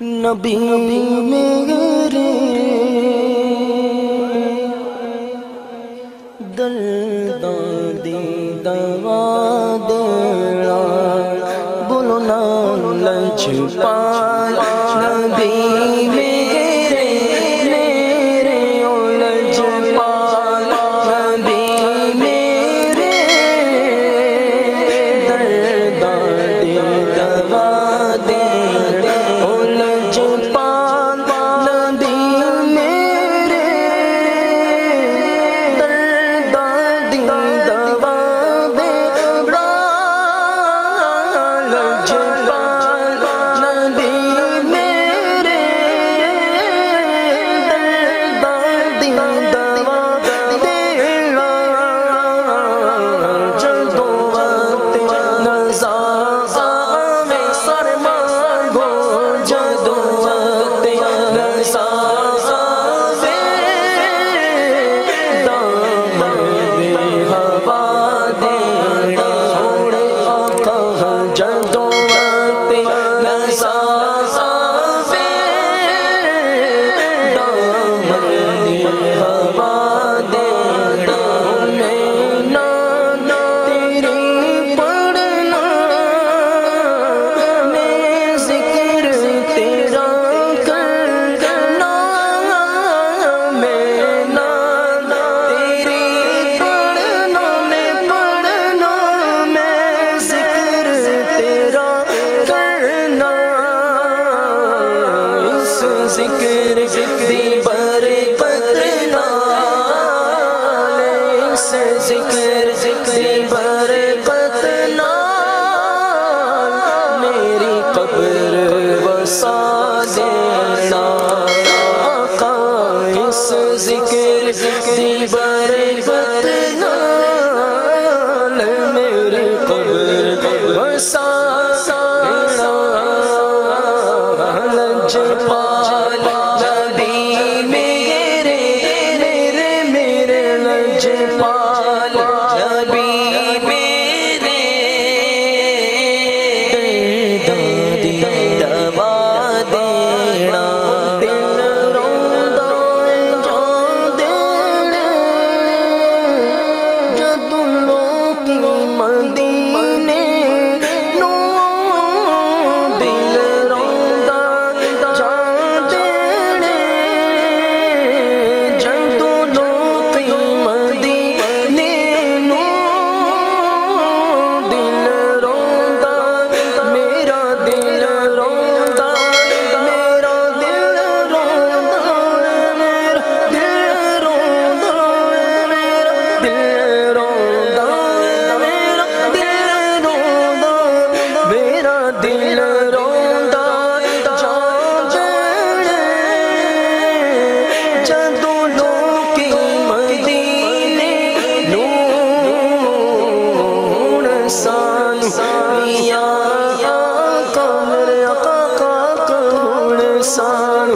نبی میرے دل دی دوا دینا بولو نا لچ پال نبی میرے لچ پال نبی میرے درد دی دوا دینا لچ پال نبی میرے درد دی دوا دینا لچ پال نبی میرے درد دی دوا دینا جدوں وقت نظر آوے سر مانگو جدوں وقت نظر آوے دامن میں ہوا دینا چھوڑے آقا جدوں وقت نظر آوے دامن میں ہوا دینا میں نانا تیری پڑھنا میں ذکر تیرا کرنا میں نانا تیری پڑھنا میں ذکر تیرا کرنا اس ذکر دی برکت نال اس ذکر دی برکت نال میری قبر وسا دینا آقا اس ذکر دی برکت نال میری قبر وسا دینا لج پال نبی میرے میرے لج پال نبی میرے دادی دوا دینا دل روندا جان دینے جدوں لوکی مدینے نوں دل روندا جان دینے جدوں لوکی مدینے نوں دل روندا میرا دل روندا میرا دل روندا میرا دل روندا میرا دل روندا میرا دل روندا میرا دل روندا جان دینے جدوں لوکی مدینے نوں سان یا آقا میرے آقا کون سان